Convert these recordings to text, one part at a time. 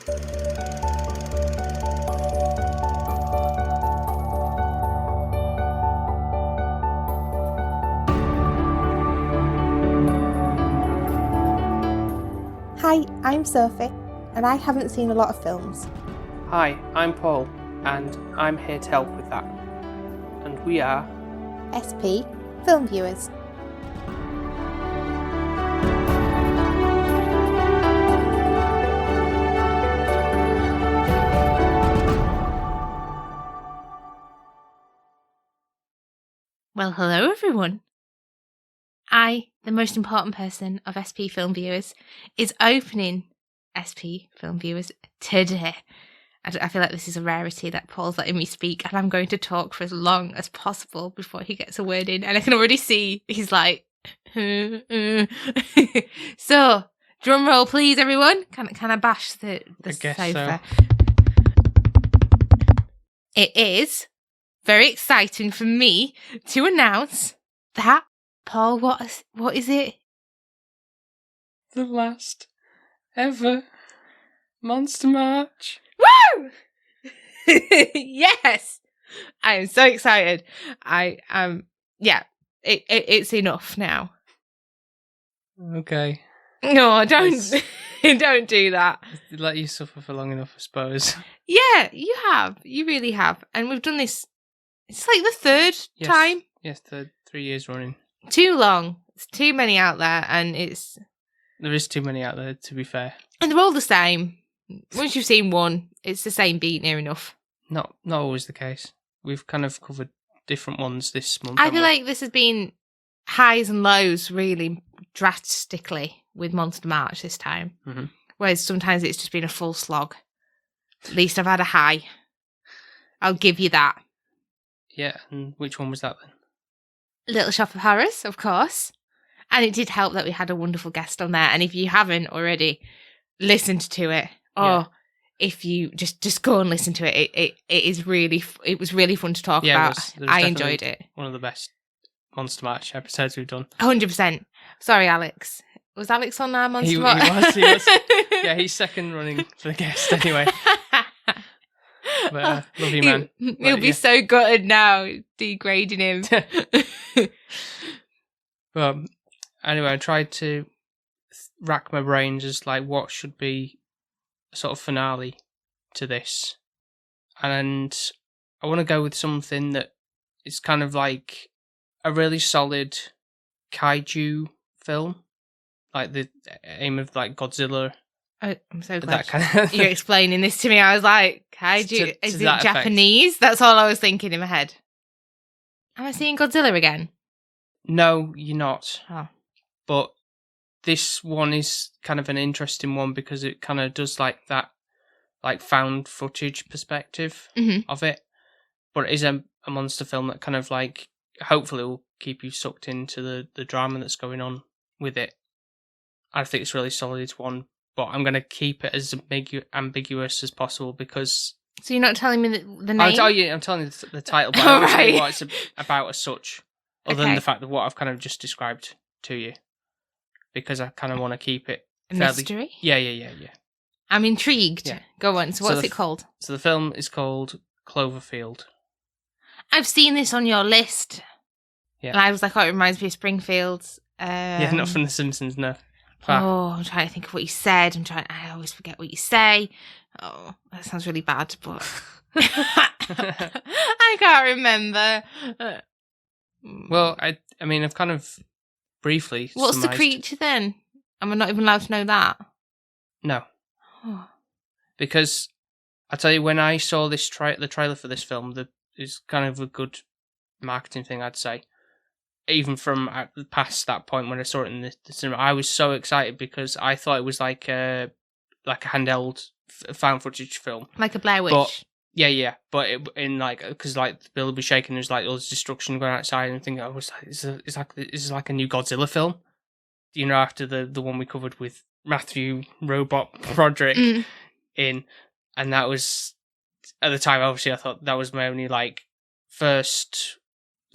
Hi, I'm Sophie, and I haven't seen a lot of films. Hi, I'm Paul, and I'm here to help with that. And we are SP Film Viewers. Well, hello everyone. I, the most important person of SP Film Viewers, is opening SP Film Viewers today. I feel like this is a rarity that Paul's letting me speak, and I'm going to talk for as long as possible before he gets a word in. And I can already see he's like, So, drum roll, please, everyone. Can I bash the sofa? So. It is very exciting for me to announce that, Paul, what is it? The last ever Monster March. Woo! Yes! I am so excited. It's enough now. Okay. No, don't don't do that. Let you suffer for long enough, I suppose. Yeah, you have. You really have. And we've done this, it's like the third time. Yes, 3 years running. Too long. It's too many out there, and There is too many out there, to be fair. and they're all the same. Once you've seen one, it's the same beat near enough. Not always the case. We've kind of covered different ones this month. I feel like this has been highs and lows really drastically with Monster March this time. Mm-hmm. Whereas sometimes it's just been a full slog. At least I've had a high. I'll give you that. Yeah, and which one was that then? Little Shop of Horrors, of course. And it did help that we had a wonderful guest on there. And if you haven't already listened to it, if you just go and listen to it, it was really fun to talk about. It was I enjoyed it. One of the best Monster March episodes we've done. 100%. Sorry, Alex. Was Alex on our Monster March? He was. Yeah, he's second running for the guest anyway. But love you, man. He'll be so gutted now, degrading him. Well, anyway, I tried to rack my brains as like what should be a sort of finale to this, and I want to go with something that is kind of like a really solid kaiju film, like the aim of like Godzilla. Oh, I'm so glad that kind of you're explaining this to me. I was like, kaiju, is it Japanese? Effect. That's all I was thinking in my head. Am I seeing Godzilla again? No, you're not. Oh. But this one is kind of an interesting one because it kind of does like that, like found footage perspective of it. But it is a monster film that kind of like hopefully will keep you sucked into the drama that's going on with it. I think it's really solid. It's one. But I'm going to keep it as ambiguous as possible because... So you're not telling me the name? I'm telling you the title, but I don't tell you what it's about as such, other than the fact of what I've kind of just described to you. Because I kind of want to keep it fairly... Mystery? Yeah. I'm intrigued. Yeah. Go on. So what's it called? So the film is called Cloverfield. I've seen this on your list. Yeah. And I was like, it reminds me of Springfield. Yeah, not from The Simpsons, no. Oh, I'm trying to think of what you said. I always forget what you say. Oh, that sounds really bad, but I can't remember. Well, I mean, I've kind of briefly What's summarised. the creature then? Am I not even allowed to know that? No. Because, I tell you, when I saw this the trailer for this film, it's kind of a good marketing thing, I'd say. Even from past that point when I saw it in the cinema, I was so excited because I thought it was like a handheld found footage film, like a Blair Witch. But, yeah. But in like because like the building be shaking, there's like all this destruction going outside, and thinking, it's like a new Godzilla film, you know, after the one we covered with Matthew Robot Broderick in, and that was at the time. Obviously, I thought that was my only like first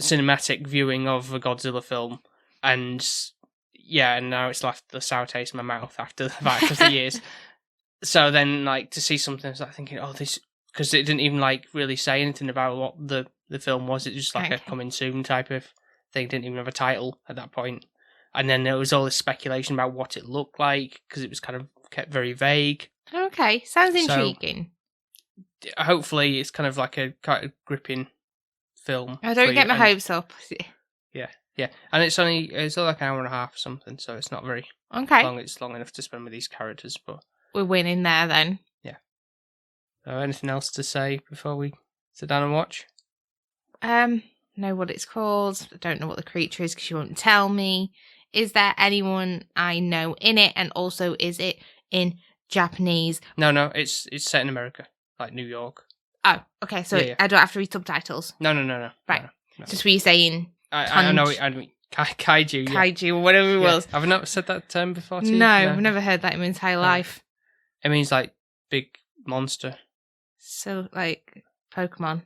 cinematic viewing of a Godzilla film, and now it's left the sour taste in my mouth after the fact of the years. So then, like, to see something, I was like thinking, oh, this, because it didn't even like really say anything about what the film was. It was just like a coming soon type of thing. Didn't even have a title at that point. And then there was all this speculation about what it looked like because it was kind of kept very vague. Okay, sounds intriguing. So, hopefully, it's kind of like a kind of gripping film. I don't get my hopes up. Yeah, and it's only like an hour and a half or something, so it's not very long. It's long enough to spend with these characters, but we're winning there then. Yeah. So anything else to say before we sit down and watch? Know what it's called. I don't know what the creature is because you won't tell me. Is there anyone I know in it? And also, is it in Japanese? No, it's set in America, like New York. Oh, okay. So I don't have to read subtitles. No. Right. No. Just what you're saying. I know. I mean, kaiju. Kaiju, or whatever it was. I've not said that term before to you. No, I've never heard that in my entire life. It means like big monster. So like Pokemon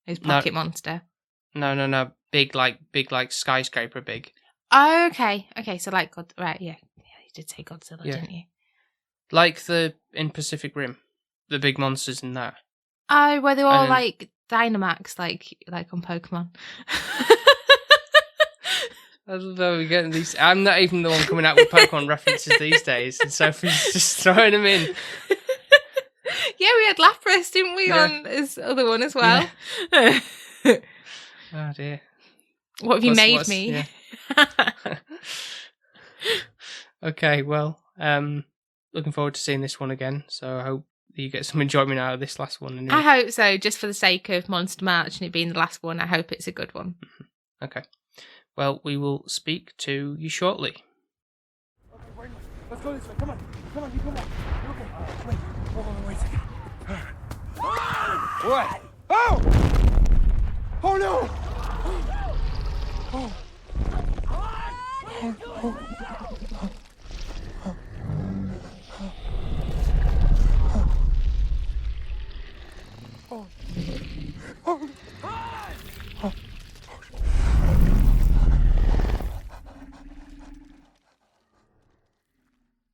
is Pocket Monster. No. Big like skyscraper big. Oh, okay. So like God, right? Yeah. You did say Godzilla, didn't you? Like in Pacific Rim, the big monsters in that. Oh, where they're all like Dynamax, like on Pokemon. I don't know, we're getting these. I'm not even the one coming out with Pokemon references these days, and Sophie's just throwing them in. Yeah, we had Lapras, didn't we, on his other one as well? Yeah. Oh dear. What have you made me? Yeah. Okay, well, looking forward to seeing this one again, so I hope you get some enjoyment out of this last one. Anyway. I hope so, just for the sake of Monster March and it being the last one. I hope it's a good one. Okay. Well, we will speak to you shortly. Okay, let's go this way. Come on. You come on. Okay. Wait. Wait a second. What? Oh! Oh no! Oh.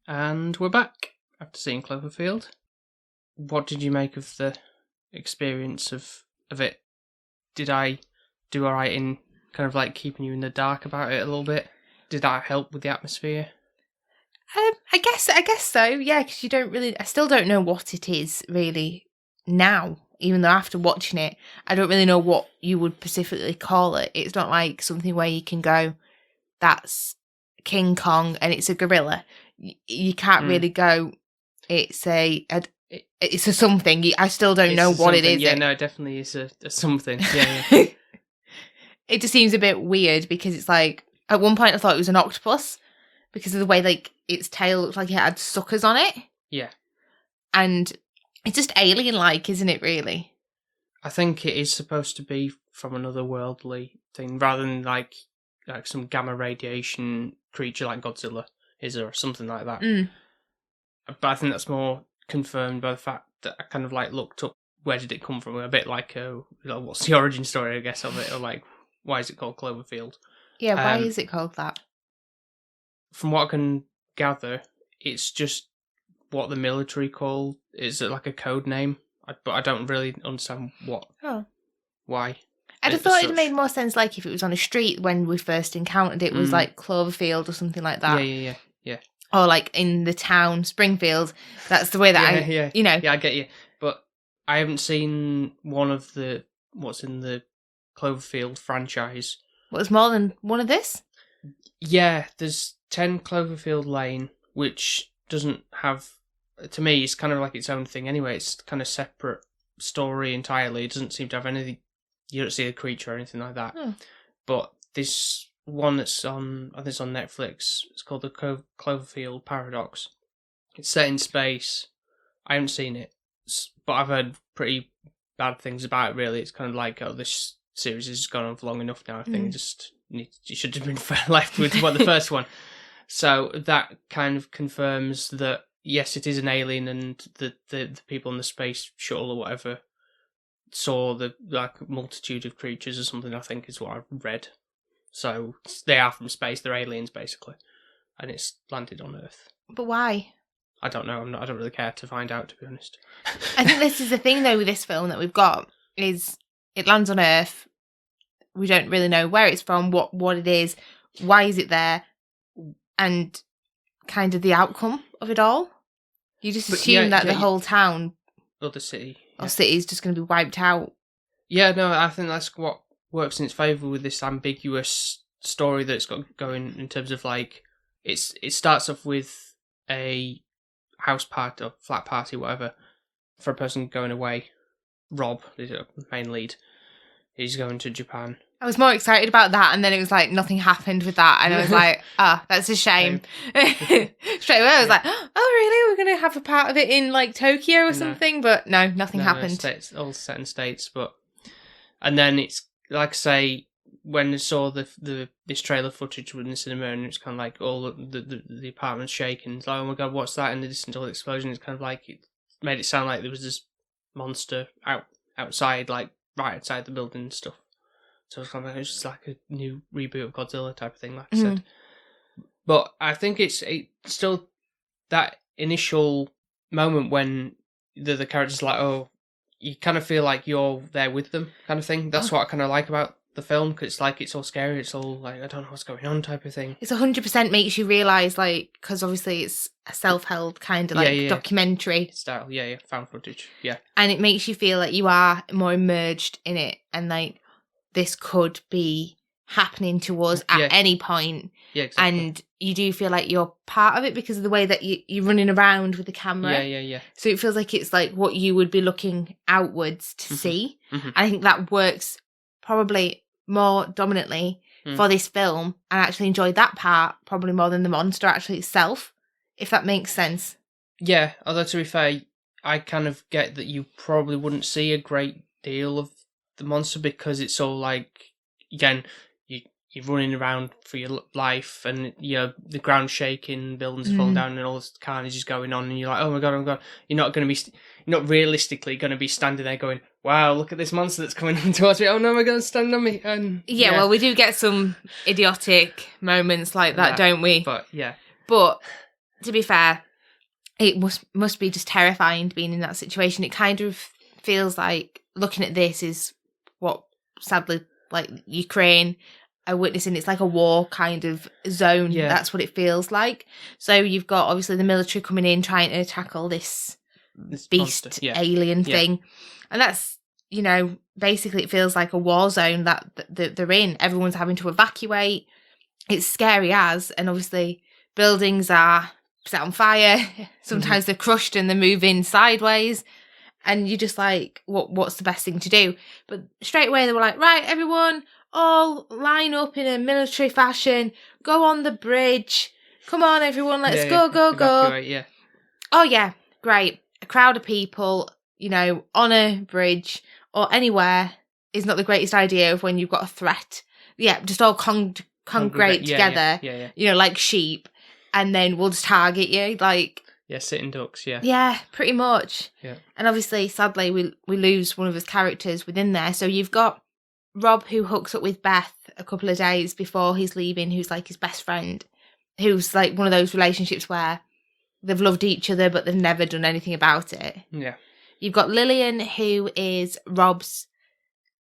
And we're back after seeing Cloverfield. What did you make of the experience of it? Did I do alright in kind of like keeping you in the dark about it a little bit? Did that help with the atmosphere? I guess so, yeah, because you don't really... I still don't know what it is, really, now. Even though after watching it, I don't really know what you would specifically call it. It's not like something where you can go, that's King Kong and it's a gorilla. You can't really go, it's a something. I still don't know what it is. Yeah, no, it definitely is a something. Yeah. It just seems a bit weird because it's like, at one point I thought it was an octopus because of the way like its tail looked like it had suckers on it. Yeah. And it's just alien-like, isn't it, really? I think it is supposed to be from another worldly thing, rather than like some gamma radiation creature like Godzilla is, or something like that. But I think that's more confirmed by the fact that I kind of like looked up where did it come from, a bit like what's the origin story, I guess, of it, or like why is it called Cloverfield? Yeah, why is it called that? From what I can gather, it's just what the military call, is it like a code name? But I don't really understand why. I'd have thought it made more sense like if it was on a street when we first encountered it, was like Cloverfield or something like that. Yeah. Or like in the town, Springfield. That's the way that Yeah, I get you. But I haven't seen one of what's in the Cloverfield franchise. What, there's more than one of this? Yeah, there's 10 Cloverfield Lane, which doesn't have, to me, it's kind of like its own thing anyway. It's kind of separate story entirely. It doesn't seem to have anything, you don't see a creature or anything like that. But this one that's on, I think it's on Netflix, it's called the Cloverfield Paradox. It's set in space. I haven't seen it, but I've heard pretty bad things about it, really. It's kind of like, this series has gone on for long enough now. I think you should have been left with the first one. So that kind of confirms that, yes, it is an alien, and the people in the space shuttle or whatever saw the multitude of creatures or something, I think is what I've read. So they are from space, they're aliens basically, and it's landed on Earth. But why? I don't know. I don't really care to find out, to be honest. I think this is the thing, though, with this film that we've got, is it lands on Earth. We don't really know where it's from, what it is, why is it there, and kind of the outcome of it all. You just assume that the whole town or the city or city is just going to be wiped out. Yeah, no, I think that's what works in its favour with this ambiguous story that it's got going in terms of like it starts off with a house party or flat party, whatever, for a person going away. Rob, the main lead, he's going to Japan. I was more excited about that, and then it was like nothing happened with that, and I was like, that's a shame. Straight away I was like, oh really, we're going to have a part of it in like Tokyo or something, but no, nothing happened. It's all set in States, and then it's like I say, when I saw this trailer footage in the cinema, and it's kind of like all the apartment's shaking. It's like, oh my god, what's that? And the distant explosion. It's kind of like it made it sound like there was this monster outside, like right outside the building and stuff. So it's kind of like, it's just like a new reboot of Godzilla type of thing, like I said. But I think it's still that initial moment when the character's like, oh, you kind of feel like you're there with them, kind of thing. That's what I kind of like about the film, because it's like it's all scary, it's all like I don't know what's going on type of thing. It's 100% makes you realise, like, because obviously it's a self-held kind of like documentary style, found footage, and it makes you feel like you are more immersed in it, and like this could be happening to us at any point. Yeah, exactly. And you do feel like you're part of it because of the way that you're running around with the camera. Yeah. So it feels like it's like what you would be looking outwards to see. I think that works probably more dominantly for this film, and I actually enjoyed that part probably more than the monster actually itself, if that makes sense. Yeah, although to be fair, I kind of get that you probably wouldn't see a great deal of the monster because it's all like, again, you're running around for your life, and the ground's shaking, buildings are falling down, and all this carnage is going on, and you're like, oh my god, you're not realistically going to be standing there going, wow, look at this monster that's coming towards me, oh no, my god, it's standing on me. And well, we do get some idiotic moments like that, don't we? But to be fair, it must be just terrifying being in that situation. It kind of feels like looking at this is what, sadly, like Ukraine are witnessing. It's like a war kind of zone. That's what it feels like. So you've got obviously the military coming in trying to tackle this beast monster, alien thing, and that's, basically it feels like a war zone that they're in. Everyone's having to evacuate. It's scary as, and obviously buildings are set on fire. Sometimes they're crushed and they're moving sideways. And you're just like, what's the best thing to do? But straight away they were like, right, everyone, all line up in a military fashion. Go on the bridge. Come on, everyone, let's go. Evacuate, Oh, yeah, great. A crowd of people, on a bridge or anywhere is not the greatest idea of when you've got a threat. Yeah, just all congregate together, like sheep, and then we'll just target you, like... Yeah, sitting ducks, Yeah, pretty much. Yeah. And obviously, sadly, we lose one of his characters within there. So you've got Rob, who hooks up with Beth a couple of days before he's leaving, who's like his best friend, who's like one of those relationships where they've loved each other, but they've never done anything about it. Yeah. You've got Lillian, who is Rob's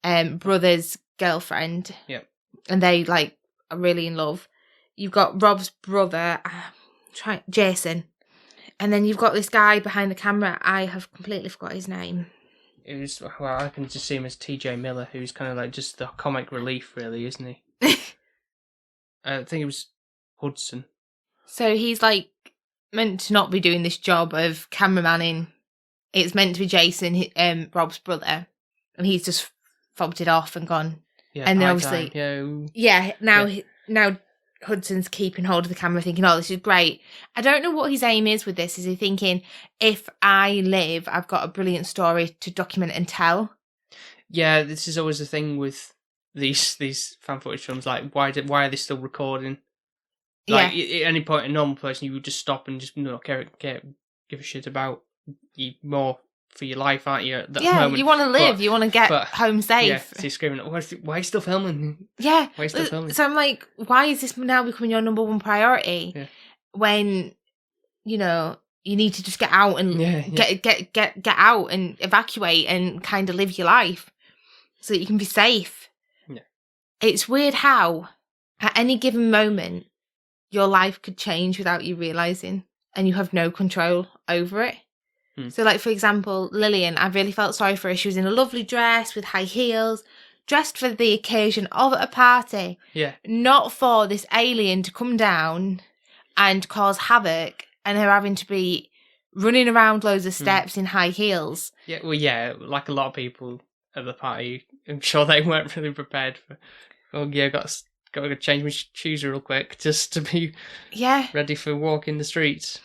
brother's girlfriend. Yeah. And they, like, are really in love. You've got Rob's brother, Jason. And then you've got this guy behind the camera. I have completely forgot his name. It was, well, I can just see him as TJ Miller, who's kind of like just the comic relief, really, isn't he? I think it was Hudson. So he's like meant to not be doing this job of cameramanning. It's meant to be Jason, Rob's brother, and he's just fobbed it off and gone. Yeah, and then obviously, now Hudson's keeping hold of the camera thinking, oh, this is great. I don't know what his aim is with this. Is he thinking, if I live, I've got a brilliant story to document and tell? Yeah, this is always the thing with these fan footage films. Like, why are they still recording? Like, at any point, a normal person, you would just stop and just not give a shit about you more for your life, aren't you? At that moment. You want to live. You want to get home safe. Yeah, so you're screaming, why are you still filming? Yeah. Why are you still filming? So I'm like, why is this now becoming your number one priority? Yeah. When, you need to just get out and get out and evacuate and kind of live your life so that you can be safe. Yeah. It's weird how at any given moment your life could change without you realising and you have no control over it. So, like, for example, Lillian, I really felt sorry for her. She was in a lovely dress with high heels, dressed for the occasion of a party. Yeah. Not for this alien to come down and cause havoc and her having to be running around loads of steps in high heels. Yeah, well, yeah, like a lot of people at the party, I'm sure they weren't really prepared for, got to change my shoes real quick just to be ready for walking the streets.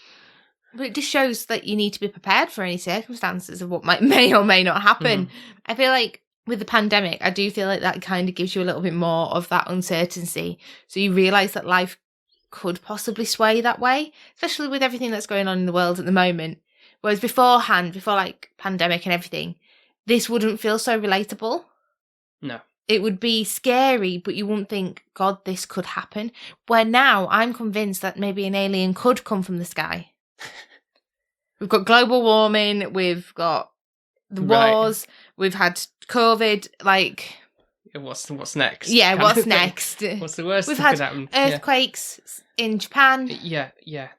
But it just shows that you need to be prepared for any circumstances of what may or may not happen. I feel like with the pandemic, I do feel like that kind of gives you a little bit more of that uncertainty. So you realise that life could possibly sway that way, especially with everything that's going on in the world at the moment. Whereas beforehand, before like pandemic and everything, this wouldn't feel so relatable. No. It would be scary, but you wouldn't think, God, this could happen. Where now I'm convinced that maybe an alien could come from the sky. We've got global warming, we've got the wars, we've had COVID, like... What's next? Yeah, what's next? What's the worst we've that had could happen? earthquakes in Japan. Yeah.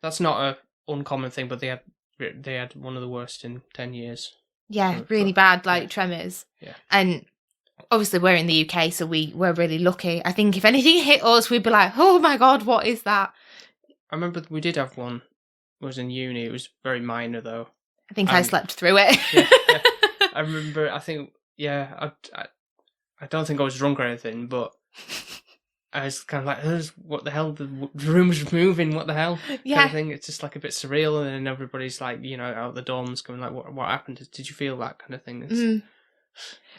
That's not a uncommon thing, but they had one of the worst in 10 years. Yeah, really bad, like tremors. Yeah. And obviously we're in the UK, so we're really lucky. I think if anything hit us, we'd be like, oh my God, what is that? I remember we did have one. It was in uni. It was very minor, though. I think I slept through it. Yeah. I remember, I don't think I was drunk or anything, but I was kind of like, what the hell? The room's moving, what the hell? Yeah. Kind of thing. It's just like a bit surreal, and then everybody's like, out the dorms going like, what happened? Did you feel that kind of thing? It's,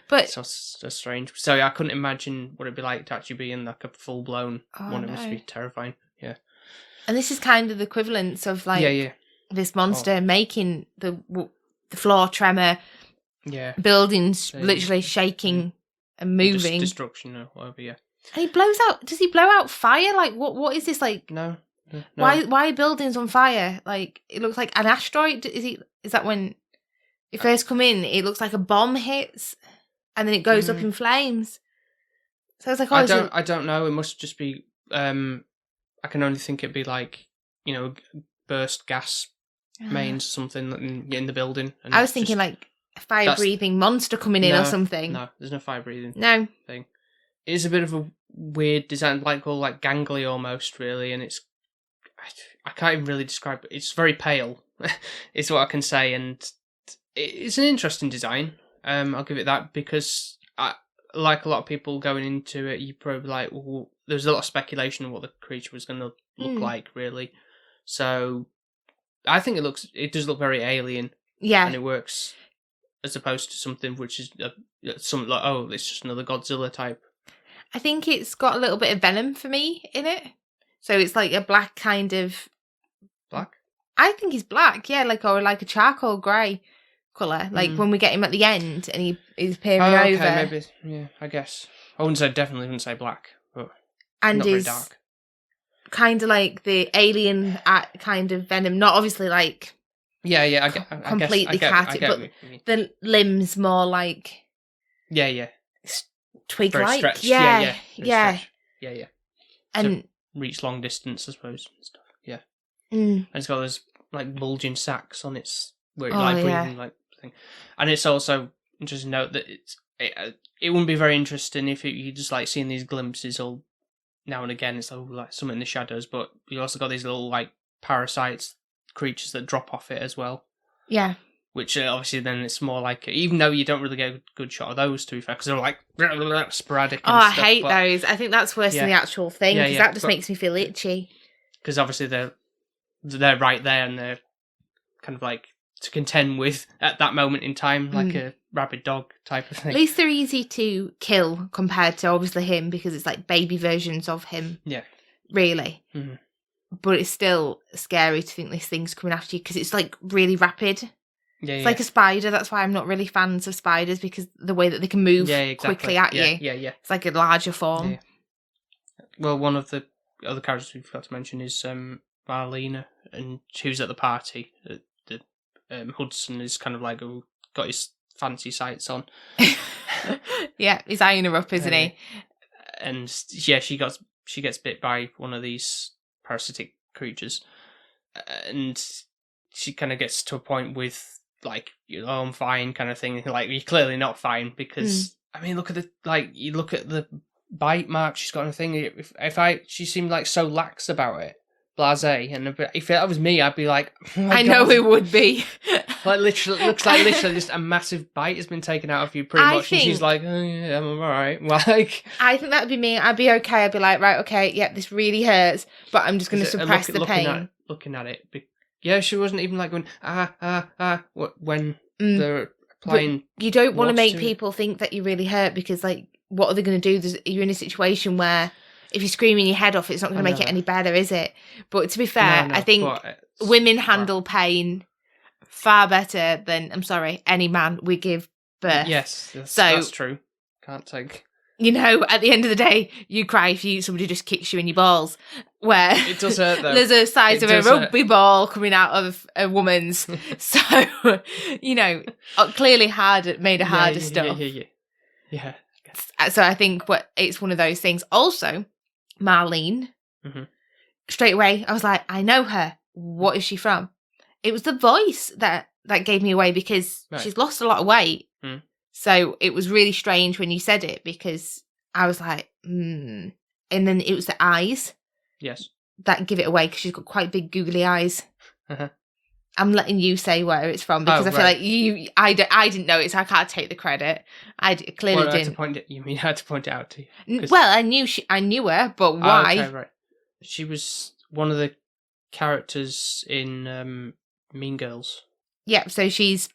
But so strange. So I couldn't imagine what it'd be like to actually be in like a full-blown one. It must be terrifying. Yeah. And this is kind of the equivalence of like this monster making the floor tremor, buildings literally shaking and moving, destruction or whatever. Yeah. And he blows out. Does he blow out fire? Like what is this like? No. Why are buildings on fire? Like it looks like an asteroid. Is that when it first come in? It looks like a bomb hits, and then it goes up in flames. So I was like, I don't know. It must just be. I can only think it'd be like, burst gas mains, something in the building. And I was thinking like a fire-breathing monster coming in or something. No, there's no fire-breathing thing. It is a bit of a weird design, like all like gangly almost, really, and it's... I can't even really describe it. It's very pale, is what I can say, and it's an interesting design. I'll give it that, because like a lot of people going into it, you probably like, well, there's a lot of speculation of what the creature was going to look like, really. So I think it does look very alien. Yeah. And it works as opposed to something which is something like, it's just another Godzilla type. I think it's got a little bit of venom for me in it. So it's like a black kind of... Black? I think he's black, yeah, or like a charcoal grey colour. Like when we get him at the end and he's peering over. Okay, maybe, yeah, I guess. Definitely wouldn't say black, but and not very dark. Kind of like the alien kind of venom, not obviously like... Yeah, completely cat, but the limbs more like... Yeah. Twig-like. Stretched. Yeah. And reach long distance, I suppose, and stuff. Yeah. And it's got those like bulging sacs on its where it breathing like thing. And it's also interesting to note that it wouldn't be very interesting if you just like seeing these glimpses all now and again. It's like something in the shadows, but you also got these little like parasites, creatures that drop off it as well. Yeah. Which obviously then it's more like, even though you don't really get a good shot of those, to be fair, because they're like sporadic. And I hate those. I think that's worse than the actual thing, because that just makes me feel itchy. Because obviously they're right there and they're kind of like to contend with at that moment in time, like a rabid dog type of thing. At least they're easy to kill compared to obviously him, because it's like baby versions of him. Yeah. Really. Mm-hmm. But it's still scary to think this thing's coming after you, because it's like really rapid. Yeah, it's like a spider. That's why I'm not really fans of spiders, because the way that they can move quickly at you. Yeah. It's like a larger form. Yeah. Well, one of the other characters we forgot to mention is Marlena, and she was at the party. Hudson is kind of like got his fancy sights on. Yeah, he's eyeing her up, isn't he? And yeah, she gets bit by one of these parasitic creatures, and she kind of gets to a point with like, I'm fine kind of thing. Like, you're clearly not fine because I mean, look at the bite mark she's got on the thing. She seemed like so lax about it, blasé, and if that was me, I'd be like, oh my I God. know it would be. Like, literally, looks like just a massive bite has been taken out of you pretty much, and she's like, oh yeah, I'm alright. Like, I think that'd be me. I'd be okay. I'd be like, right, okay, yeah, this really hurts, but I'm just going to suppress the pain. Looking at it, yeah, she wasn't even like going when they're applying. But you don't want to make it. people think that you really hurt, because like, what are they going to do? You're in a situation where if you're screaming your head off, it's not going to make it any better, is it? But to be fair, I think women handle pain far better than, I'm sorry, any man we give birth. Yes, that's true. Can't take. You know, at the end of the day, you cry if somebody just kicks you in your balls. Where it does hurt, though. There's a size of a rugby ball coming out of a woman's. So, you know, clearly made of harder stuff. Yeah. So I think it's one of those things. Also, Marlene, straight away, I was like, I know her. What is she from? It was the voice that gave me away, because she's lost a lot of weight. So it was really strange when you said it, because I was like, And then it was the eyes. Yes. That give it away, because she's got quite big googly eyes. I'm letting you say where it's from, because I feel like I didn't know it, so I can't take the credit. I clearly didn't. I had to point it out to you. Well, I knew her, but why? Okay, right. She was one of the characters in Mean Girls. Yeah, so she's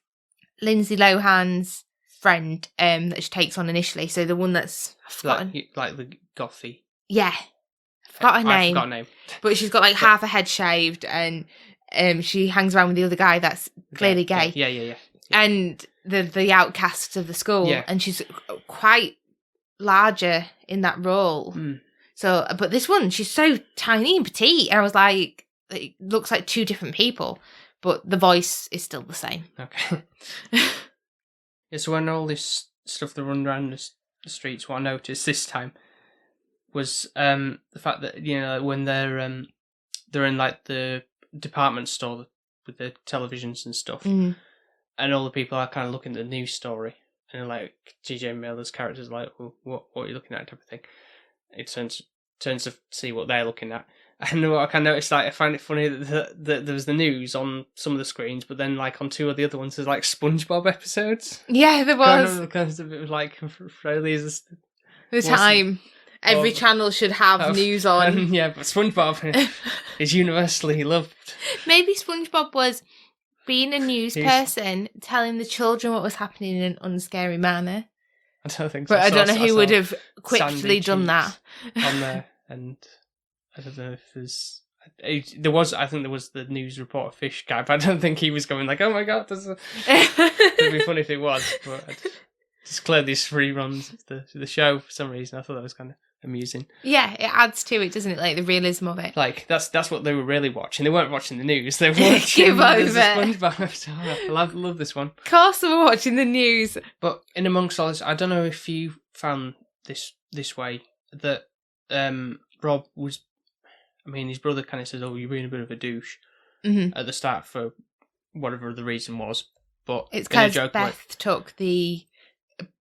Lindsay Lohan's friend that she takes on initially. So the one that's like the gothy. Yeah, I forgot her name. But she's got like half a head shaved, and she hangs around with the other guy that's clearly gay. Yeah. And the outcast of the school, and she's quite larger in that role. So, but this one, she's so tiny and petite, and I was like, it looks like two different people, but the voice is still the same. Okay. Yeah, so when all this stuff that run around the streets, what I noticed this time was the fact that, you know, when they're in like the department store with the televisions and stuff, and all the people are kind of looking at the news story, and like T.J. Miller's character's like, well, what are you looking at, type of thing. It turns to see what they're looking at. And what I kind of noticed, like, I find it funny that there was the news on some of the screens, but then like on two of the other ones, there's like SpongeBob episodes. Yeah, there was. Kind of it like really the time. Every channel should have news on. Yeah, but SpongeBob is universally loved. Maybe SpongeBob was being a news person, telling the children what was happening in an unscary manner. I don't think so. But I don't know who would have quickly done that. On there, and I don't know if there was. I think there was the news reporter fish guy, but I don't think he was going like, "Oh my God, it'd be funny if it was." But just clear these reruns of the show for some reason. I thought that was kind of amusing. Yeah, it adds to it, doesn't it? Like the realism of it. Like that's what they were really watching. They weren't watching the news. They were watching Give over. SpongeBob. I love this one. Of course, they were watching the news. But in amongst all this, I don't know if you found this way that Rob was. I mean, his brother kind of says, "Oh, you're being a bit of a douche," at the start for whatever the reason was. But it's because Beth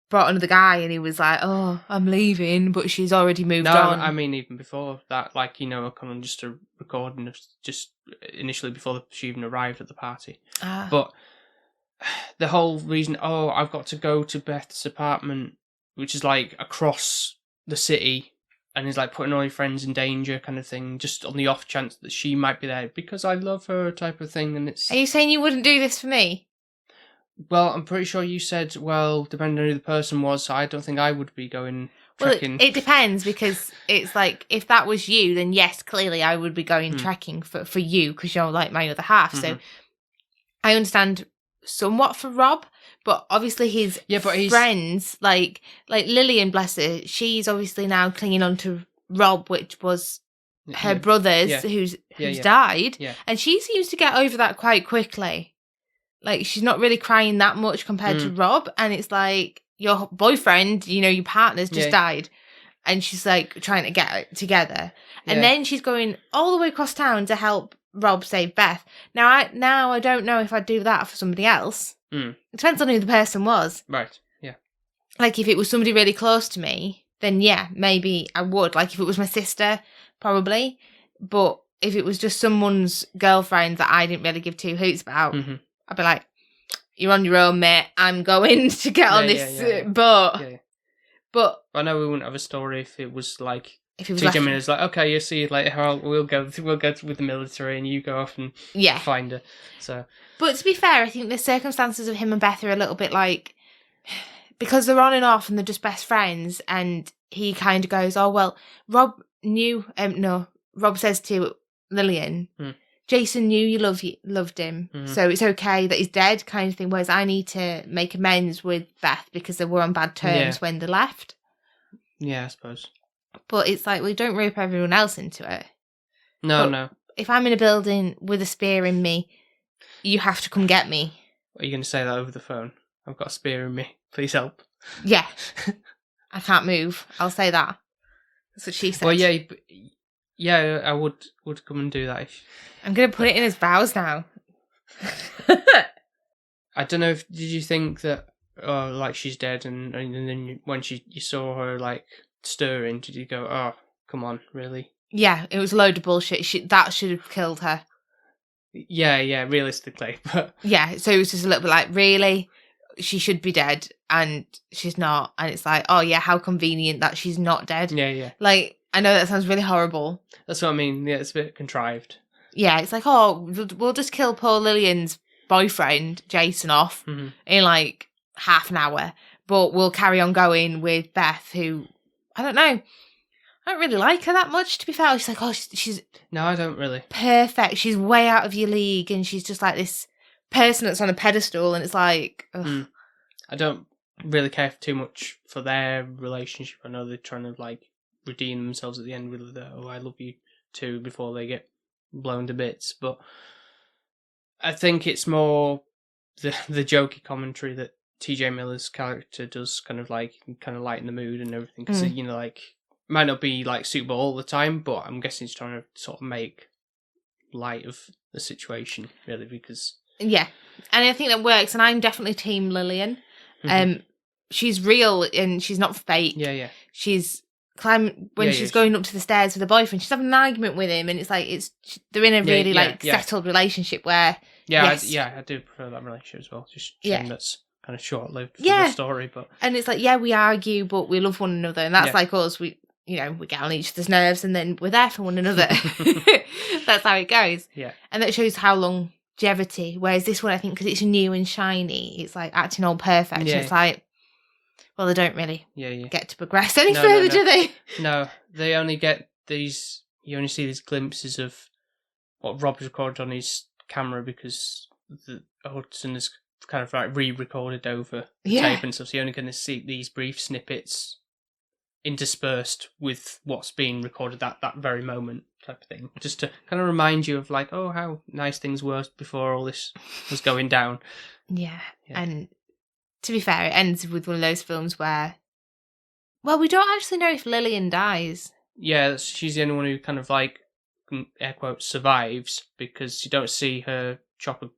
brought another guy, and he was like, "Oh, I'm leaving," but she's already moved on. I mean, even before that, like, you know, kind of just a recording of just initially before she even arrived at the party. But the whole reason, I've got to go to Beth's apartment, which is like across the city. And he's like putting all your friends in danger, kind of thing, just on the off chance that she might be there because I love her, type of thing. And it's. Are you saying you wouldn't do this for me? Well, I'm pretty sure you said, well, depending on who the person was, I don't think I would be going trekking. Well, it depends, because it's like, if that was you, then yes, clearly I would be going trekking for you, because you're like my other half. So I understand somewhat for Rob. But obviously his friends, like Lillian, bless her, she's obviously now clinging on to Rob, which was her brother's who's died. Yeah. And she seems to get over that quite quickly. Like, she's not really crying that much compared to Rob. And it's like, your boyfriend, your partner's just died. And she's like trying to get it together. And then she's going all the way across town to help Rob save Beth. Now I don't know if I'd do that for somebody else. It depends on who the person was. Right, yeah. Like, if it was somebody really close to me, then yeah, maybe I would. Like, if it was my sister, probably. But if it was just someone's girlfriend that I didn't really give two hoots about, I'd be like, you're on your own, mate. I'm going to get on this boat. Yeah. But I know we wouldn't have a story if it was like if it was TJ Miller's like, okay, you see you later. We'll go with the military, and you go off and find her. So, but to be fair, I think the circumstances of him and Beth are a little bit like, because they're on and off and they're just best friends, and he kind of goes, oh well, Rob knew. Rob says to Lillian, Jason knew you loved him, so it's okay that he's dead, kind of thing. Whereas I need to make amends with Beth because they were on bad terms when they left. Yeah, I suppose. But it's like, we don't rope everyone else into it. No. If I'm in a building with a spear in me, you have to come get me. Are you going to say that over the phone? I've got a spear in me. Please help. Yeah. I can't move. I'll say that. That's what she said. Well, yeah, I would come and do that. I'm going to put it in his vows now. I don't know did you think that, like, she's dead, and then when you saw her, like, stirring, did you go, oh, come on, really? Yeah, it was a load of bullshit. That should have killed her. Yeah, realistically. But yeah, so it was just a little bit like, really? She should be dead, and she's not. And it's like, oh yeah, how convenient that she's not dead. Yeah. Like, I know that sounds really horrible. That's what I mean. Yeah, it's a bit contrived. Yeah, it's like, oh, we'll just kill poor Lillian's boyfriend, Jason, off in like half an hour. But we'll carry on going with Beth, who, I don't know. I don't really like her that much, to be fair. She's like, oh, she's... No, I don't really. Perfect. She's way out of your league, and she's just like this person that's on a pedestal, and it's like... I don't really care too much for their relationship. I know they're trying to, like, redeem themselves at the end with the, oh, I love you too, before they get blown to bits. But I think it's more the jokey commentary that TJ Miller's character does, kind of lighten the mood and everything. Because, like, might not be, like, suitable all the time, but I'm guessing he's trying to sort of make light of the situation, really, because... Yeah, and I think that works, and I'm definitely team Lillian. She's real, and she's not fake. Yeah. She's she's going up to the stairs with her boyfriend, she's having an argument with him, and it's like, they're in a really settled relationship where... I do prefer that relationship as well. Just shame that's kind of short-lived for the story, but... And it's like, we argue, but we love one another, and that's like us, we get on each other's nerves, and then we're there for one another. That's how it goes. Yeah. And that shows how longevity, whereas this one, I think, because it's new and shiny, it's like acting all perfect. Yeah. And it's like, well, they don't really get to progress any No. further, do they? No, they only get these, you only see these glimpses of what Rob's recorded on his camera, because the Hudson has kind of like re-recorded over the tape and stuff, so you're only going to see these brief snippets interspersed with what's being recorded at that very moment, type of thing, just to kind of remind you of, like, oh, how nice things were before all this was going down. Yeah. And to be fair, it ends with one of those films where, well, we don't actually know if Lillian dies. Yeah, she's the only one who kind of, like, air quotes, survives, because you don't see her chopper,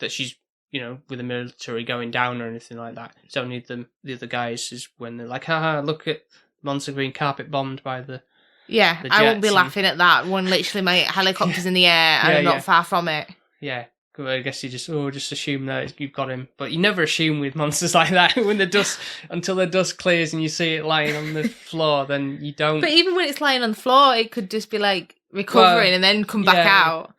that she's, with the military going down or anything like that. It's only the other guys is when they're like, haha, look at monster being carpet bombed by the jets. I won't be laughing at that when literally my helicopter's in the air and I'm not far from it. Yeah, I guess you just assume that you've got him, but you never assume with monsters like that. When until the dust clears and you see it lying on the floor, then you don't. But even when it's lying on the floor, it could just be like recovering and then come back out.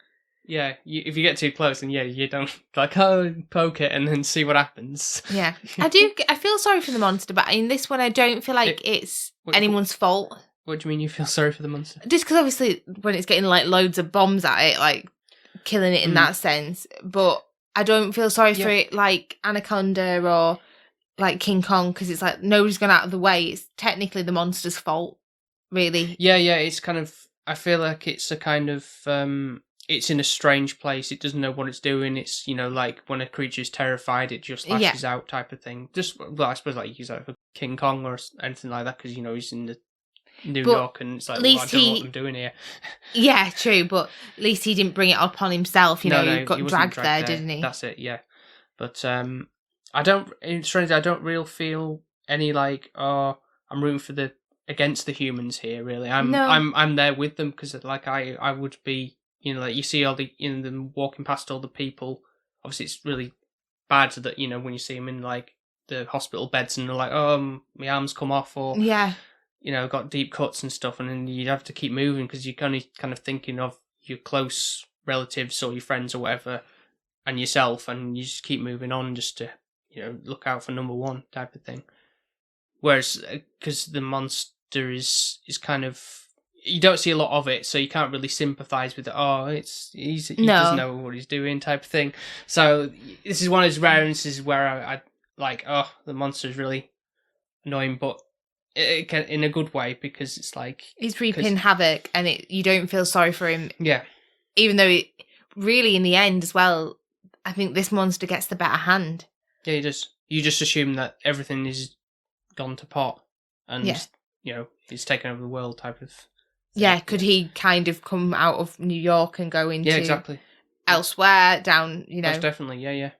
Yeah, if you get too close, then you don't poke it and then see what happens. Yeah, I feel sorry for the monster, but in this one, I don't feel like it's anyone's fault. What do you mean you feel sorry for the monster? Just because obviously when it's getting like loads of bombs at it, like killing it in that sense, but I don't feel sorry for it like Anaconda or like King Kong, because it's like nobody's gone out of the way. It's technically the monster's fault, really. Yeah, it's kind of, I feel like it's a kind of it's in a strange place. It doesn't know what it's doing. It's, you know, like when a creature's terrified, it just lashes out type of thing. Just, well, I suppose like you use that for King Kong or anything like that because, you know, he's in the New York and it's like, well, I don't know what I'm doing here. Yeah, true, but at least he didn't bring it upon himself. You know, he got dragged there, didn't he? That's it, yeah. But I don't really feel any like, oh, I'm rooting for against the humans here. Really, I'm there with them because like I would be, you know, like you see all the, you know, them walking past all the people. Obviously, it's really bad that, you know, when you see them in like the hospital beds and they're like, oh, my arm's come off, or you know, got deep cuts and stuff, and then you have to keep moving because you're only kind of thinking of your close relatives or your friends or whatever, and yourself, and you just keep moving on just to, you know, look out for number one type of thing. Whereas, because the monster is kind of, you don't see a lot of it, so you can't really sympathise with it. Oh, he doesn't know what he's doing type of thing. So this is one of those rare instances where I like, oh, the monster is really annoying, but it can, in a good way, because it's like he's wreaking havoc, and you don't feel sorry for him. Yeah. Even though really in the end as well, I think this monster gets the better hand. Yeah, he does. You just assume that everything is gone to pot, and you know, he's taken over the world type of thing. Yeah, could he kind of come out of New York and go into exactly elsewhere down? You know, most definitely. Yeah.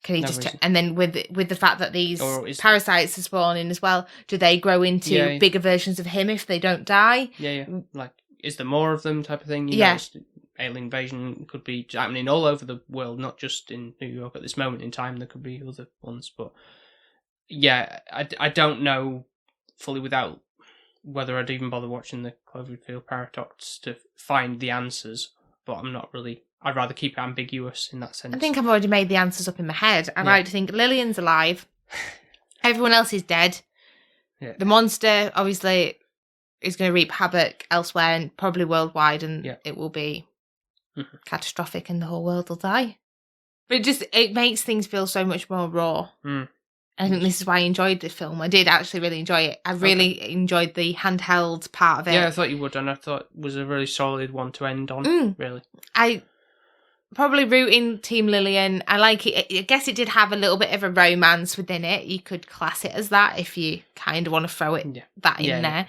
Can he and then with the fact that these parasites are spawning as well, do they grow into bigger versions of him if they don't die? Yeah. Like, is there more of them type of thing? You know, alien invasion could be happening all over the world, not just in New York at this moment in time. There could be other ones, but yeah, I don't know fully without whether I'd even bother watching the Cloverfield Paradox to find the answers, but I'm not really. I'd rather keep it ambiguous in that sense. I think I've already made the answers up in my head. I like to think Lillian's alive. Everyone else is dead. Yeah. The monster, obviously, is going to reap havoc elsewhere and probably worldwide, and it will be catastrophic and the whole world will die. But it makes things feel so much more raw. I think this is why I enjoyed the film. I did actually really enjoy it. I really enjoyed the handheld part of it. Yeah, I thought you would, and I thought it was a really solid one to end on, really. I probably rooting Team Lillian. I like it. I guess it did have a little bit of a romance within it. You could class it as that if you kind of want to throw it that in there.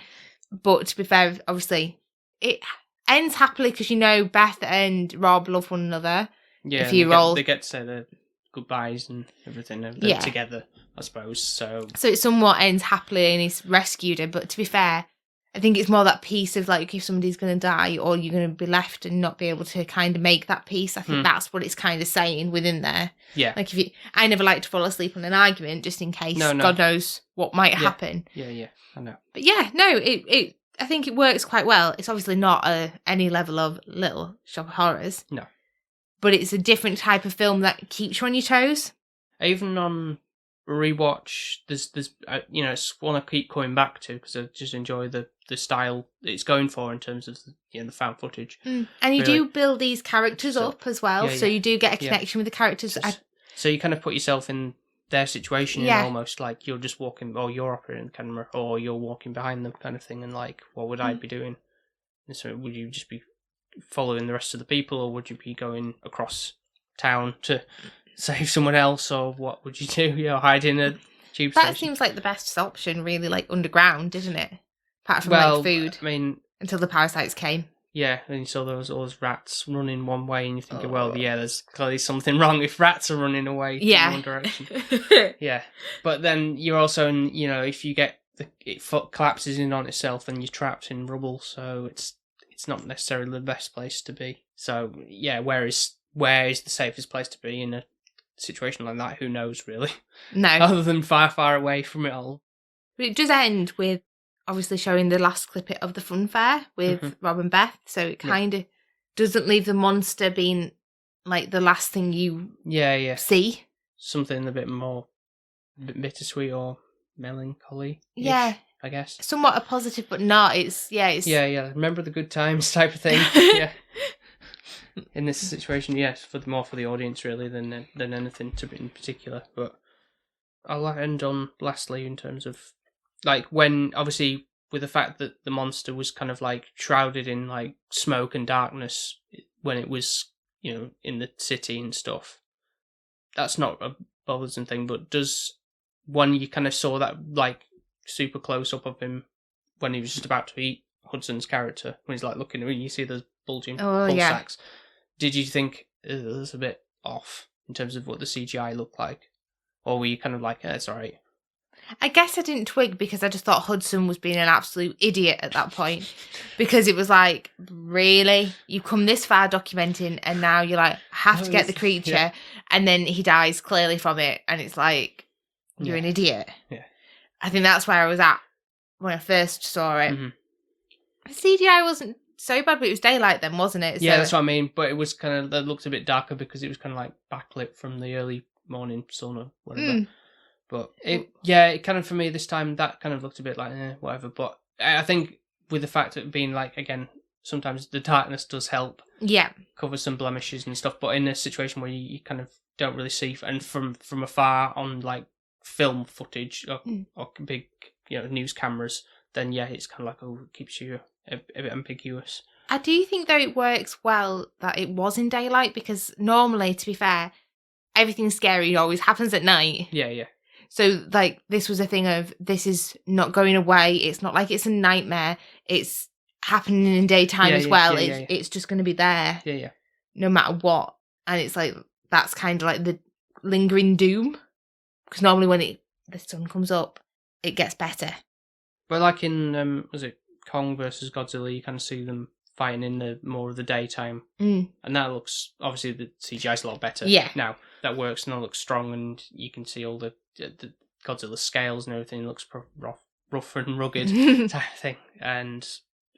But to be fair, obviously, it ends happily because, you know, Beth and Rob love one another. Yeah, if you roll, they get to say their goodbyes and everything. They're together, I suppose. So it somewhat ends happily and he's rescued her. But to be fair, I think it's more that piece of like if somebody's going to die or you're going to be left and not be able to kind of make that peace. I think that's what it's kind of saying within there. Yeah. Like I never like to fall asleep on an argument just in case God knows what might happen. Yeah, I know. But yeah, no, I think it works quite well. It's obviously not any level of Little Shop of Horrors. No. But it's a different type of film that keeps you on your toes. Even on rewatch, there's you know, it's one I keep coming back to because I just enjoy the style it's going for in terms of the found footage. And you do build these characters up as well, so you do get a connection with the characters. So you kind of put yourself in their situation and almost like you're just walking, or you're operating the camera, or you're walking behind them kind of thing, and like, what would I be doing? And so would you just be following the rest of the people, or would you be going across town to save someone else, or what would you do? You know, hide in a tube station? That seems like the best option, really, like underground, isn't it? Apart from like food. I mean, until the parasites came. Yeah, and you saw all those rats running one way, and you think, well, there's clearly something wrong if rats are running away in one direction. Yeah, but then you're also, if you get it collapses in on itself, then you're trapped in rubble. So it's not necessarily the best place to be. So yeah, where is the safest place to be in a situation like that? Who knows, really? No, other than far, far away from it all. But it does end with obviously showing the last clip of the fun fair with Rob and Beth, so it kind of doesn't leave the monster being like the last thing you see. Something a bit more bittersweet or melancholy. Yeah, I guess somewhat a positive, but not. It's remember the good times type of thing. Yeah. In this situation, yes, for the audience really than anything in particular. But I'll end on lastly in terms of like when obviously with the fact that the monster was kind of like shrouded in like smoke and darkness when it was, in the city and stuff. That's not a bothersome thing, but when you kind of saw that, like, super close up of him when he was just about to eat Hudson's character, when he's, like, looking at him, you see those bulging ball sacks. Did you think that's a bit off in terms of what the CGI looked like? Or were you kind of like, it's alright? I guess I didn't twig because I just thought Hudson was being an absolute idiot at that point. Because it was like, really? You come this far documenting and now you're like, have to get the creature. Yeah. And then he dies clearly from it. And it's like, you're an idiot. Yeah. I think that's where I was at when I first saw it. The CGI wasn't so bad, but it was daylight then, wasn't it? Yeah, that's what I mean. But it was it looked a bit darker because it was kind of like backlit from the early morning sun or whatever. But it kind of, for me this time, that kind of looked a bit like, whatever. But I think with the fact of being like, again, sometimes the darkness does help cover some blemishes and stuff. But in a situation where you kind of don't really see, and from afar on like film footage or big news cameras, then it's kind of like, it keeps you a bit ambiguous. I do think though it works well that it was in daylight, because normally, to be fair, everything scary always happens at night. Yeah. So, like, this was a thing of, this is not going away. It's not like it's a nightmare. It's happening in daytime as well. It's just going to be there. Yeah. No matter what. And it's like, that's kind of like the lingering doom. Because normally when the sun comes up, it gets better. But like in, was it Kong versus Godzilla, you kind of see them fighting in the more of the daytime. And that looks, obviously the CGI's a lot better now. That works and it looks strong, and you can see all the Godzilla scales and everything. It looks rough and rugged type of thing. And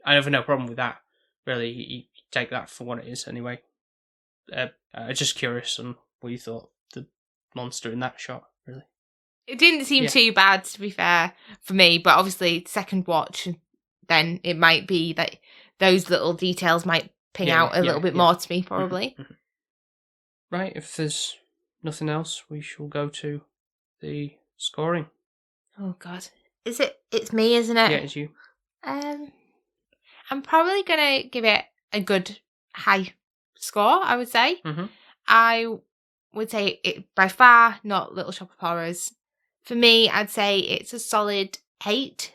I have no problem with that. Really, you take that for what it is anyway. Just curious on what you thought the monster in that shot, really. It didn't seem too bad, to be fair, for me. But obviously, second watch, then it might be that those little details might ping out a little bit more to me, probably. Right, if there's nothing else, we shall go to the scoring. Oh, God. It's me, isn't it? Yeah, it's you. I'm probably going to give it a good high score, I would say. I would say it by far not Little Shop of Horrors. For me, I'd say it's a solid 8.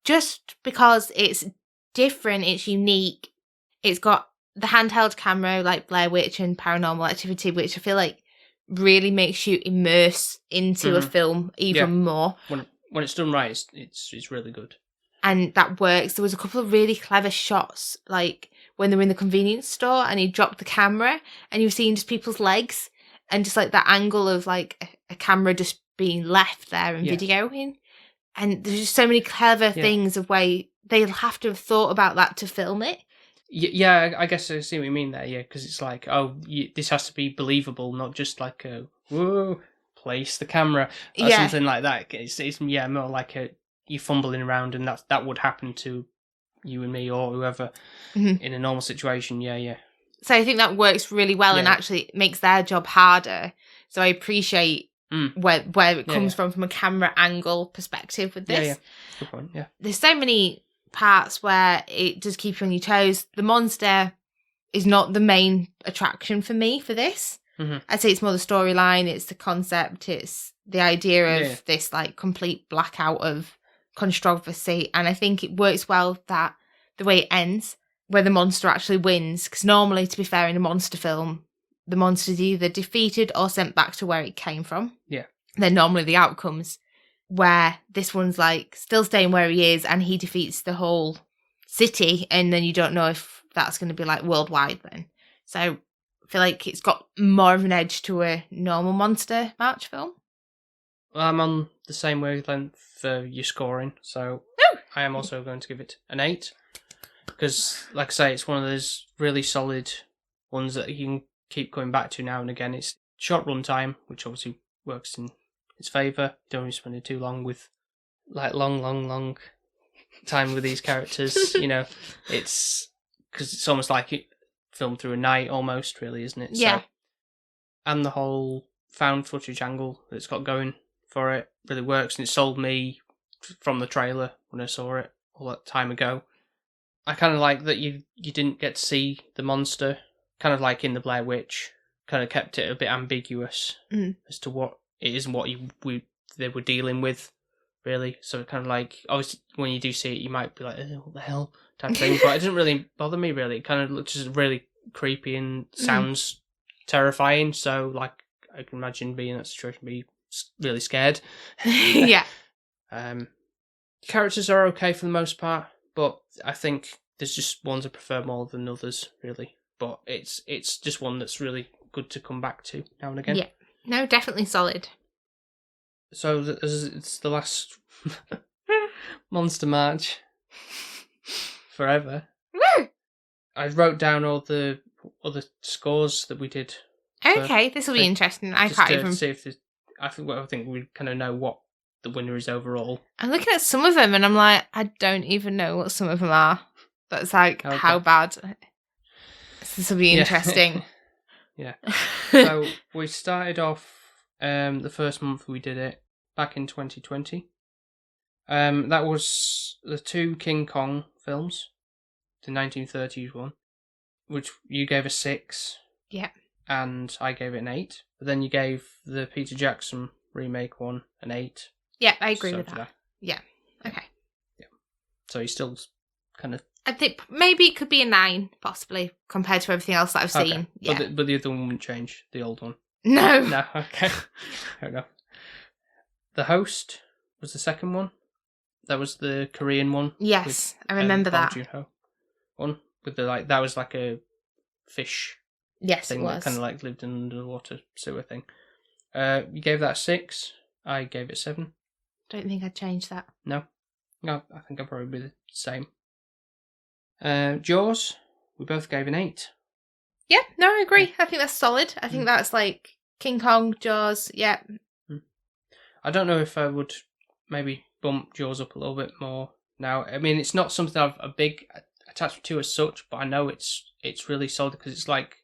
Just because it's different, it's unique. It's got the handheld camera like Blair Witch and Paranormal Activity, which I feel like really makes you immerse into a film even more. When it's done right, it's really good. And that works. There was a couple of really clever shots, like when they were in the convenience store and he dropped the camera and you were seeing just people's legs, and just like that angle of like a camera just being left there and videoing. And there's just so many clever things of way they'll have to have thought about that to film it. Yeah, I guess I see what you mean there, because it's like, this has to be believable, not just like whoa, place the camera, or something like that. It's more like you fumbling around, and that would happen to you and me or whoever in a normal situation, So I think that works really well and actually makes their job harder. So I appreciate where it comes from a camera angle perspective with this. Good point, There's so many parts where it does keep you on your toes. The monster is not the main attraction for me for this. I'd say it's more the storyline, it's the concept, it's the idea of this like complete blackout of controversy. And I think it works well that the way it ends, where the monster actually wins, because normally, to be fair, in a monster film, the monster's either defeated or sent back to where it came from. They're normally the outcomes. Where this one's like still staying where he is and he defeats the whole city, and then you don't know if that's going to be like worldwide then. So I feel like it's got more of an edge to a normal monster March film. Well, I'm on the same wavelength for your scoring, so I am also going to give it an 8. Because, like I say, it's one of those really solid ones that you can keep going back to now and again. It's short run time, which obviously works in its favour. Don't really spend it too long with, like, long time with these characters. It's because it's almost like it filmed through a night, almost, really, isn't it? Yeah. So, and the whole found footage angle that it's got going for it really works, and it sold me from the trailer when I saw it all that time ago. I kind of like that you didn't get to see the monster kind of like in the Blair Witch, kind of kept it a bit ambiguous as to what it is and what they were dealing with, really. So kind of like, obviously, when you do see it, you might be like, what the hell, type of thing. But it didn't really bother me, really. It kind of looks just really creepy and sounds terrifying. So, like, I can imagine being in that situation, be really scared. Yeah. Characters are okay for the most part, but I think there's just ones I prefer more than others, really. But it's just one that's really good to come back to now and again. Yeah. No, definitely solid. So it's the last Monster March forever. Woo! I wrote down all the other scores that we did. Okay, this will be interesting. I can't even see if I think we kind of know what the winner is overall. I'm looking at some of them and I'm like, I don't even know what some of them are. That's like how bad. This will be interesting. Yeah. So we started off the first month we did it back in 2020. That was the 2 King Kong films, the 1930s one, which you gave a 6. Yeah. And I gave it an 8. But then you gave the Peter Jackson remake one an 8. Yeah, I agree with that. Yeah. Okay. Yeah. So you still kind of. I think maybe it could be a 9, possibly, compared to everything else that I've seen. Okay. Yeah. But the other one wouldn't change, the old one. No. No, okay. Fair enough. The Host was the second one. That was the Korean one. Yes, I remember that. Bong Joon-ho one with the that was like a fish. Yes, thing it was. That kind of like lived in an underwater sewer thing. You gave that a 6. I gave it 7. Don't think I'd change that. No, I think I'd probably be the same. Jaws, we both gave an 8. Yeah, no, I agree. I think that's solid. I think that's like King Kong, Jaws, yeah. I don't know if I would maybe bump Jaws up a little bit more now. I mean, it's not something I've a big attachment to as such, but I know it's really solid because it's like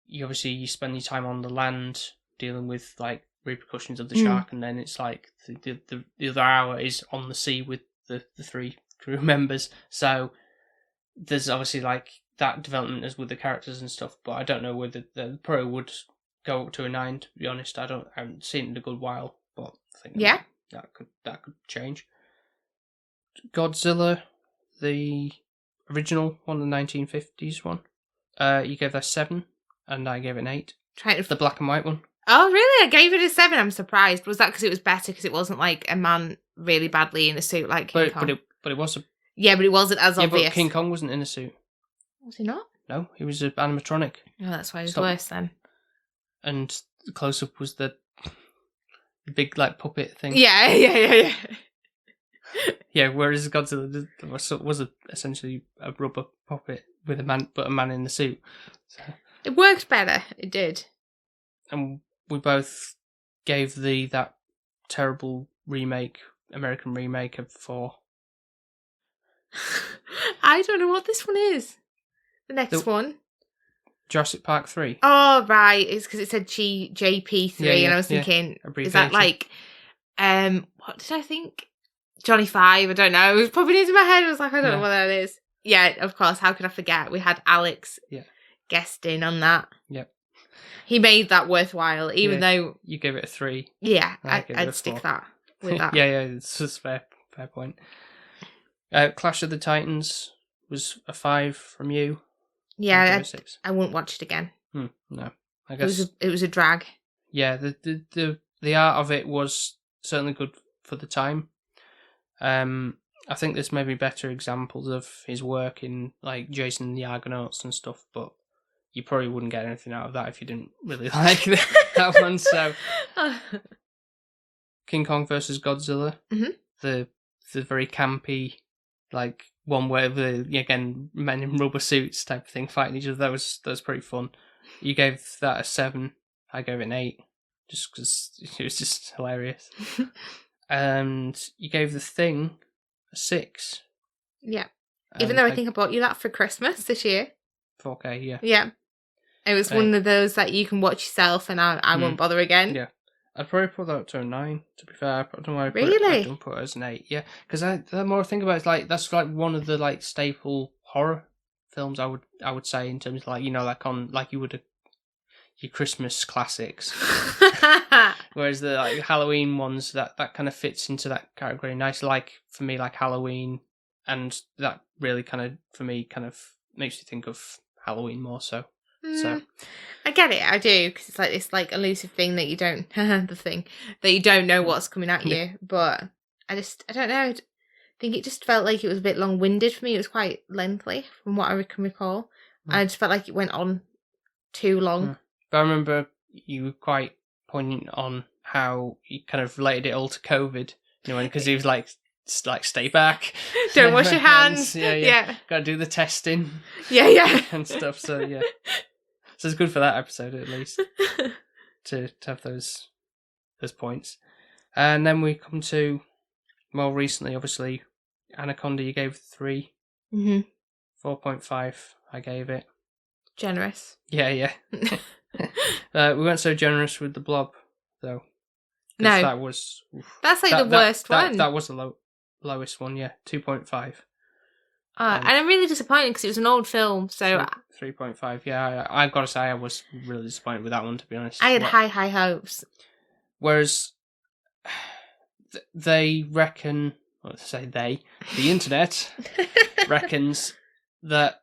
you spend your time on the land dealing with like repercussions of the shark, and then it's like the other hour is on the sea with the 3 crew members. So there's obviously like that development as with the characters and stuff, but I don't know whether they probably would go up to a 9. To be honest, I haven't seen it in a good while, but I think that could change. Godzilla, the original one, the 1950s one. You gave that 7, and I gave it an 8. The black and white one. Oh, really? I gave it a 7. I'm surprised. Was that because it was better? Because it wasn't like a man really badly in a suit like King Kong? But it was. Yeah, but it wasn't as obvious. But King Kong wasn't in a suit. Was he not? No, he was an animatronic. Oh, that's why he was worse then. And the close-up was the big like puppet thing. Yeah. Yeah, whereas Godzilla was essentially a rubber puppet with a man in the suit. So. It worked better. It did. And we both gave that terrible American remake of 4. I don't know what this one is. The next one. Jurassic Park 3. Oh, right. It's because it said JP3, and I was thinking, is that like, what did I think? Johnny 5, I don't know. It was popping into my head. I was like, I don't know what that is. Yeah, of course. How could I forget? We had Alex guesting on that. Yep. He made that worthwhile, even though... You gave it a 3. Yeah, I'd stick that with that. yeah, it's a fair point. Clash of the Titans was a 5 from you. Yeah, I wouldn't watch it again. No, I guess... It was a drag. Yeah, the art of it was certainly good for the time. I think there's maybe better examples of his work in like Jason and the Argonauts and stuff, but you probably wouldn't get anything out of that if you didn't really like that one. So, King Kong versus Godzilla, the very campy, like one where again men in rubber suits type of thing fighting each other. That was pretty fun. You gave that a 7. I gave it an 8, just because it was just hilarious. And you gave The Thing a 6. Yeah. Even though I think I bought you that for Christmas this year. 4K, yeah. Yeah. It was one of those that you can watch yourself and I won't bother again. Yeah. I'd probably put that up to a 9, to be fair. I don't know why I didn't put it as an 8. Yeah. Because the more I think about it, it's like, that's like one of the like staple horror films. I would say in terms of like, you know, like you would your Christmas classics. Whereas the like Halloween ones, that kind of fits into that category nice. Like for me, like Halloween, and that really kind of for me kind of makes you think of Halloween more so. So I get it, I do, because it's like this like elusive thing that you don't know what's coming at you. But I don't know. I think it just felt like it was a bit long-winded for me. It was quite lengthy from what I can recall. I just felt like it went on too long. But I remember you were quite poignant on how you kind of related it all to COVID, you know, because he was like stay back, don't wash your hands. Yeah. Got to do the testing, and stuff. So yeah, so it's good for that episode at least to have those points. And then we come to more recently, obviously, Anaconda. You gave 3, 4.5. I gave it generous. Yeah. We weren't so generous with the Blob, though. No, that's like the worst one. That was the lowest one, yeah, 2.5. And I'm really disappointed because it was an old film, so 3.5. Yeah, I've got to say I was really disappointed with that one, to be honest. I had high hopes. Whereas they reckon, the internet reckons that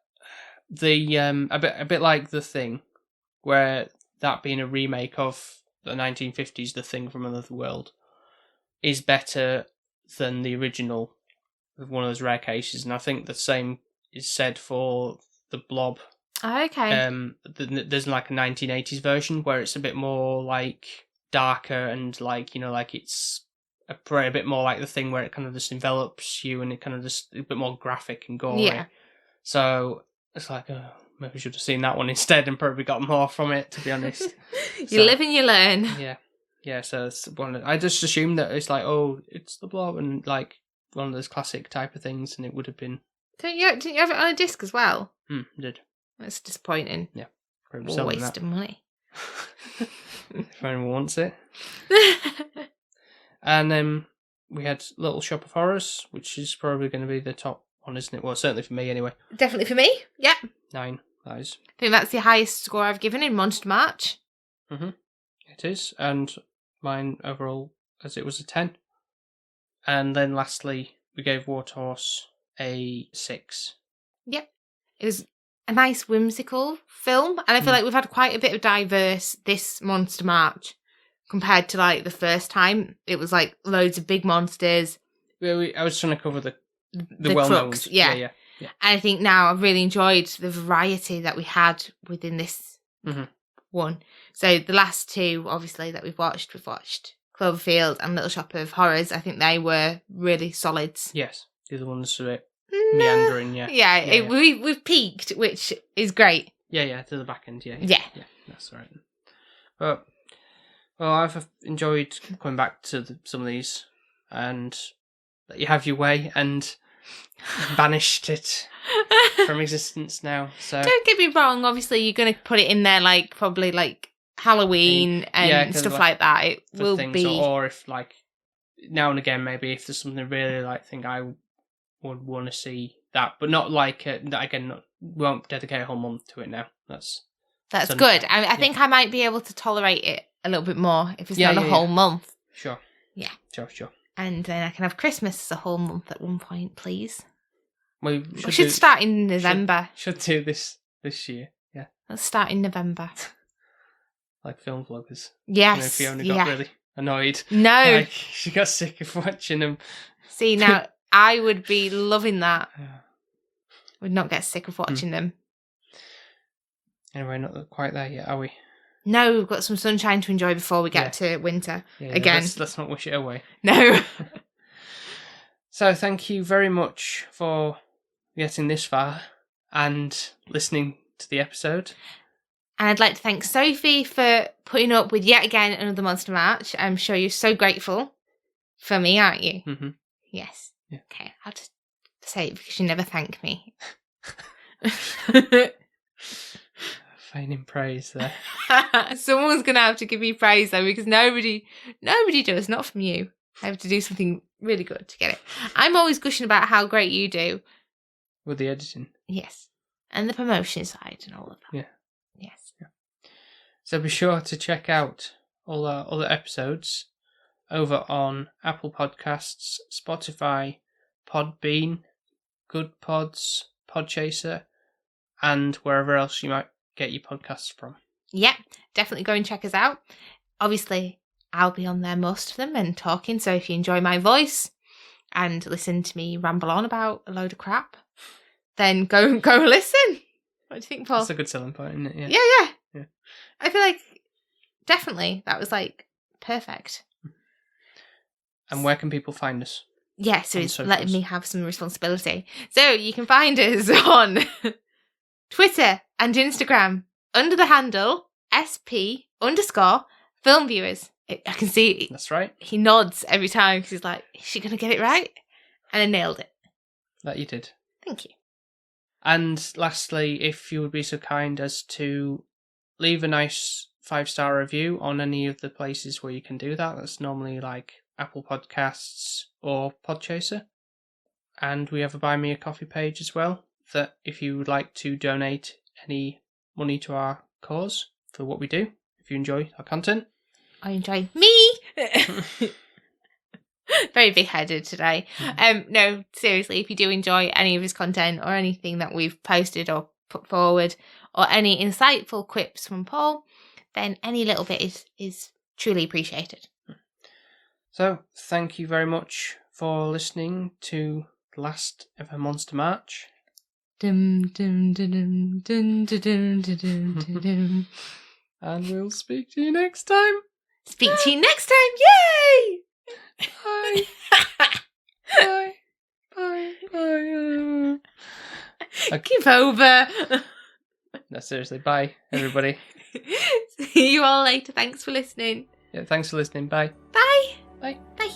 the a bit like The Thing, where that being a remake of the 1950s The Thing from Another World is better than the original of one of those rare cases, and I think the same is said for the Blob. Okay. There's like a 1980s version where it's a bit more like darker and like, you know, like it's a bit more like The Thing where it kind of just envelops you and it kind of just a bit more graphic and gory. Yeah. So it's like, maybe I should have seen that one instead and probably got more from it, to be honest. You live and you learn. Yeah. So it's I just assumed that it's like, oh, it's the Blob and like one of those classic type of things, and it would have been. Didn't you have it on a disc as well? Did. That's disappointing. Yeah. What a waste of money. If anyone wants it. And then we had Little Shop of Horrors, which is probably going to be the top one, isn't it? Well, certainly for me, anyway. Definitely for me. Yeah. 9. That is. I think that's the highest score I've given in Monster March. It is, and mine overall, as it was a 10. And then lastly, we gave Warthorse a 6. Yep. It was a nice whimsical film, and I feel like we've had quite a bit of diverse this Monster March compared to like the first time. It was like loads of big monsters. I was trying to cover the well-known ones. Yeah. And I think now I've really enjoyed the variety that we had within this one. So the last 2, obviously, that we've watched Cloverfield and Little Shop of Horrors. I think they were really solids. Yes, the other ones are a bit meandering. We've peaked, which is great. Yeah, to the back end. Yeah, that's right. But I've enjoyed coming back to some of these, and let you have your way, and banished it from existence now. So don't get me wrong. Obviously, you're going to put it in there, like probably like Halloween and stuff like that. It will be, or if like now and again, maybe if there's something really like think I would want to see that, but not like won't dedicate a whole month to it now. That's good. I think I might be able to tolerate it a little bit more if it's not a whole month. Sure. Yeah. Sure. And then I can have Christmas as a whole month at one point, please. We should start in November. Should do this year. Yeah. Let's start in November. Like film vloggers. Yes. Fiona got really annoyed. No. Like, she got sick of watching them. See, now, I would be loving that. Would not get sick of watching them. Anyway, not quite there yet, are we? No, we've got some sunshine to enjoy before we get to winter again. Let's not wish it away. No. So thank you very much for getting this far and listening to the episode. And I'd like to thank Sophie for putting up with yet again another Monster March. I'm sure you're so grateful for me, aren't you? Mm-hmm. Yes. Yeah. Okay, I'll just say it because you never thank me. Feigning praise there. Someone's going to have to give me praise though, because nobody does, not from you. I have to do something really good to get it. I'm always gushing about how great you do. With the editing? Yes. and the promotion side and all of that. Yeah. Yes. Yeah. So be sure to check out all our other episodes over on Apple Podcasts, Spotify, Podbean, Good Pods, Podchaser, and wherever else you might get your podcasts from. Yeah, definitely go and check us out. Obviously, I'll be on there most of them and talking, so if you enjoy my voice and listen to me ramble on about a load of crap, then go listen. What do you think, Paul? That's a good selling point, isn't it? Yeah. I feel like definitely that was like perfect. And where can people find us? Yeah, so On it's socials. letting me have some responsibility. So you can find us on Twitter and Instagram under the handle SP_filmviewers. I can see That's right. he nods every time because he's like, is she going to get it right? And I nailed it. That you did. Thank you. And lastly, if you would be so kind as to leave a nice 5-star review on any of the places where you can do that. That's normally like Apple Podcasts or Podchaser. And we have a Buy Me a Coffee page as well, that if you would like to donate any money to our cause for what we do, if you enjoy our content. I enjoy me. Very big-headed today. No, seriously, if you do enjoy any of his content or anything that we've posted or put forward or any insightful quips from Paul, then any little bit is truly appreciated. So, thank you very much for listening to the last ever Monster March. Dum, dum, dum, dum, dum, dum, dum, dum, dum. And we'll speak to you next time. Speak to you next time. Yay! Bye. Bye. Bye. Bye. Give over. No, seriously. Bye, everybody. See you all later. Thanks for listening. Yeah, thanks for listening. Bye. Bye. Bye. Bye.